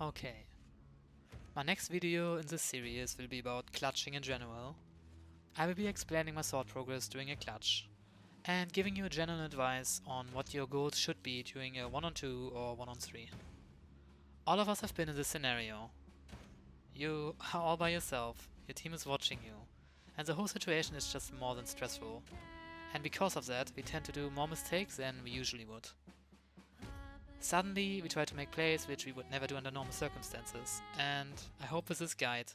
Okay, my next video in this series will be about clutching in general. I will be explaining my sword progress during a clutch, and giving you a general advice on what your goals should be during a 1-on-2 or 1-on-3. All of us have been in this scenario. You are all by yourself, your team is watching you, and the whole situation is just more than stressful. And because of that, we tend to do more mistakes than we usually would. Suddenly, we try to make plays which we would never do under normal circumstances, and I hope with this guide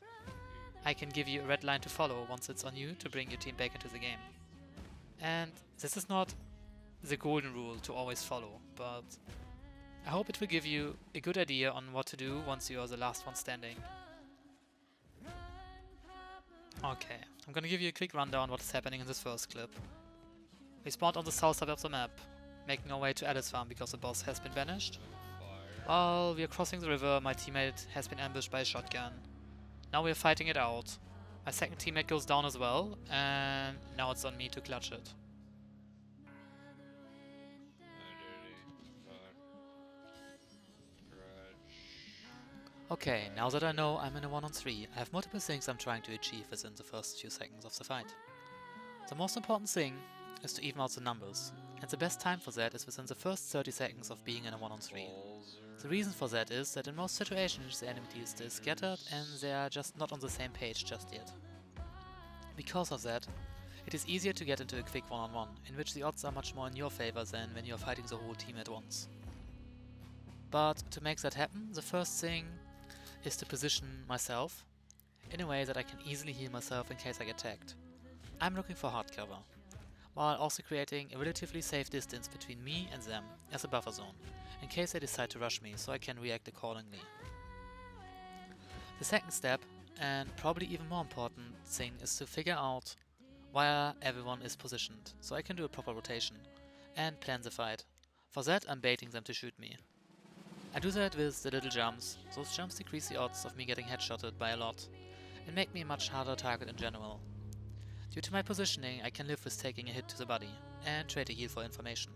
I can give you a red line to follow once it's on you to bring your team back into the game. And this is not the golden rule to always follow, but I hope it will give you a good idea on what to do once you are the last one standing. Okay, I'm gonna give you a quick rundown what is happening in this first clip. We spawned on the south side of the map, making our way to Alice Farm because the boss has been banished. While we are crossing the river, my teammate has been ambushed by a shotgun. Now we are fighting it out. My second teammate goes down as well, and now it's on me to clutch it. Okay, now that I know I'm in a 1-on-3, I have multiple things I'm trying to achieve within the first few seconds of the fight. The most important thing is to even out the numbers, and the best time for that is within the first 30 seconds of being in a 1-on-3. The reason for that is that in most situations the enemy is still scattered and they are just not on the same page just yet. Because of that, it is easier to get into a quick 1-on-1, in which the odds are much more in your favor than when you are fighting the whole team at once. But to make that happen, the first thing is to position myself in a way that I can easily heal myself in case I get tagged. I'm looking for hard cover, while also creating a relatively safe distance between me and them as a buffer zone, in case they decide to rush me, so I can react accordingly. The second step, and probably even more important thing, is to figure out where everyone is positioned, so I can do a proper rotation and plan the fight. For that, I'm baiting them to shoot me. I do that with the little jumps. Those jumps decrease the odds of me getting headshotted by a lot, and make me a much harder target in general. Due to my positioning, I can live with taking a hit to the body, and trade a heal for information.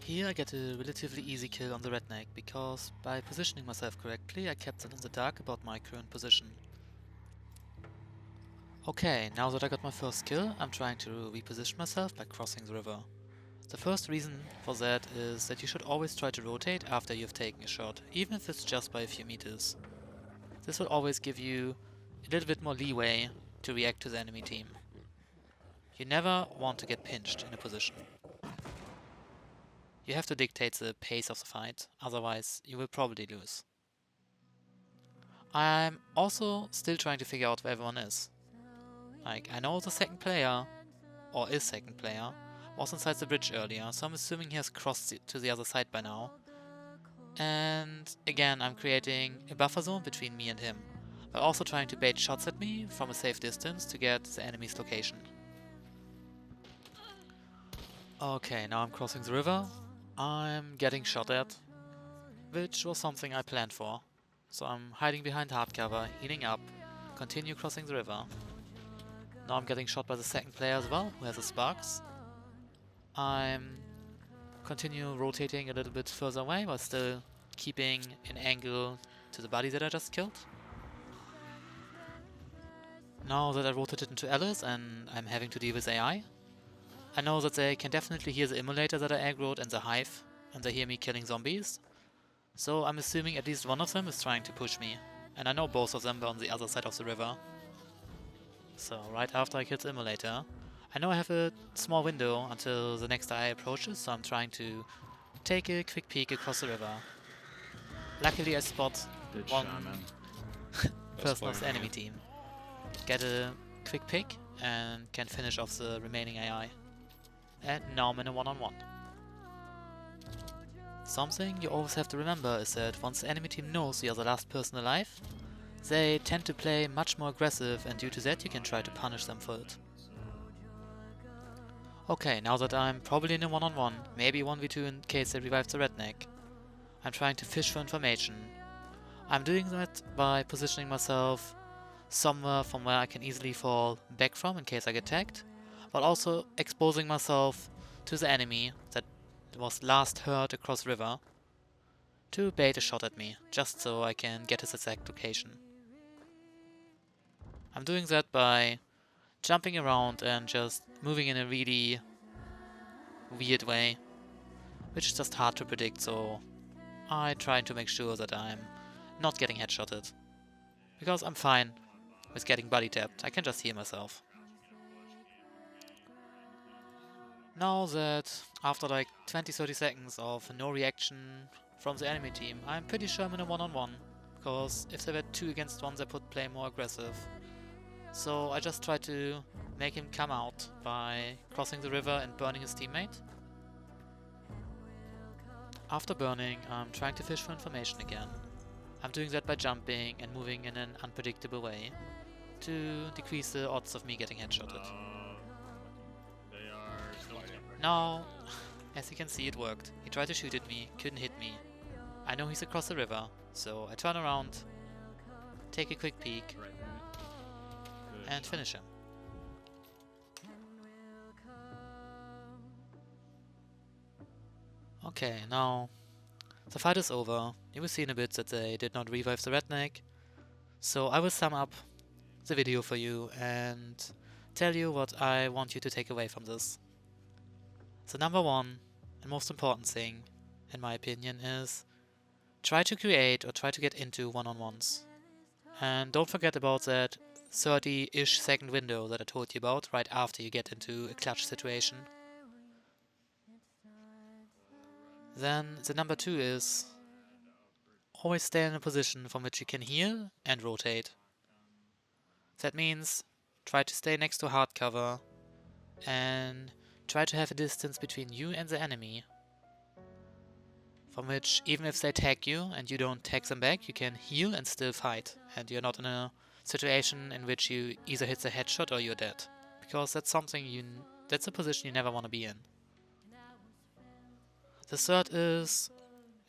Here I get a relatively easy kill on the redneck, because by positioning myself correctly I kept them in the dark about my current position. Okay, now that I got my first kill, I'm trying to reposition myself by crossing the river. The first reason for that is that you should always try to rotate after you've taken a shot, even if it's just by a few meters. This will always give you a little bit more leeway to react to the enemy team. You never want to get pinched in a position. You have to dictate the pace of the fight, otherwise you will probably lose. I'm also still trying to figure out where everyone is. Like, I know the second player, or is second player, was inside the bridge earlier, so I'm assuming he has crossed to the other side by now. And again, I'm creating a buffer zone between me and him, but also trying to bait shots at me from a safe distance to get the enemy's location. Okay, now I'm crossing the river. I'm getting shot at, which was something I planned for. So I'm hiding behind hard cover, healing up, continue crossing the river. Now I'm getting shot by the second player as well, who has the sparks. I'm continue rotating a little bit further away while still keeping an angle to the body that I just killed. Now that I rotated into Alice and I'm having to deal with AI, I know that they can definitely hear the immolator that I aggroed and the hive, and they hear me killing zombies. So I'm assuming at least one of them is trying to push me, and I know both of them are on the other side of the river. So right after I killed the immolator, I know I have a small window until the next AI approaches, so I'm trying to take a quick peek across the river. Luckily I spot one person of the enemy team, get a quick pick, and can finish off the remaining AI. And now I'm in a 1-on-1. Something you always have to remember is that once the enemy team knows you are the last person alive, they tend to play much more aggressive, and due to that you can try to punish them for it. Okay, now that I'm probably in a 1-on-1, maybe 1v2 in case they revive the redneck, I'm trying to fish for information. I'm doing that by positioning myself somewhere from where I can easily fall back from in case I get tagged, while also exposing myself to the enemy that was last heard across river. to bait a shot at me, just so I can get his exact location. I'm doing that by jumping around and just moving in a really weird way, which is just hard to predict, so I try to make sure that I'm not getting headshotted. Because I'm fine with getting body tapped, I can just heal myself. Now that after like 20-30 seconds of no reaction from the enemy team, I'm pretty sure I'm in a one-on-one, because if there were 2 against 1 they would play more aggressive. So I just try to make him come out by crossing the river and burning his teammate. After burning, I'm trying to fish for information again. I'm doing that by jumping and moving in an unpredictable way to decrease the odds of me getting headshotted. Now, as you can see, it worked. He tried to shoot at me, couldn't hit me. I know he's across the river, so I turn around, take a quick peek, and finish him. Okay, now the fight is over. You will see in a bit that they did not revive the redneck, so I will sum up the video for you and tell you what I want you to take away from this. The number one and most important thing, in my opinion, is try to create or try to get into one-on-ones. And don't forget about that 30-ish second window that I told you about right after you get into a clutch situation. Then the number 2 is always stay in a position from which you can heal and rotate. That means try to stay next to hard cover and try to have a distance between you and the enemy, from which even if they tag you and you don't tag them back, you can heal and still fight, and you're not in a situation in which you either hit the headshot or you're dead, because that's that's a position you never want to be in. The third is,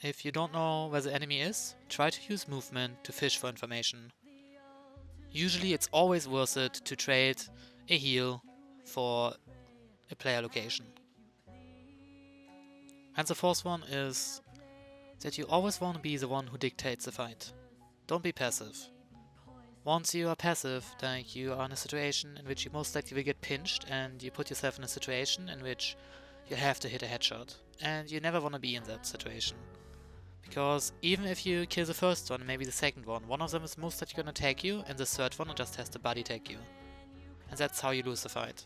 if you don't know where the enemy is, try to use movement to fish for information. Usually it's always worth it to trade a heal for a player location. And the fourth one is that you always want to be the one who dictates the fight. Don't be passive. Once you are passive, like you are in a situation in which you most likely will get pinched and you put yourself in a situation in which you have to hit a headshot. And you never want to be in that situation. Because even if you kill the first one and maybe the second one of them is most likely gonna tag you and the third one just has to body tag you. And that's how you lose the fight.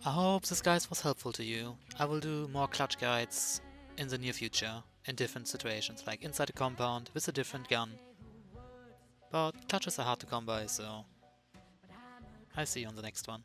I hope this guide was helpful to you. I will do more clutch guides in the near future, in different situations, like inside a compound with a different gun. But clutches are hard to come by, so I'll see you on the next one.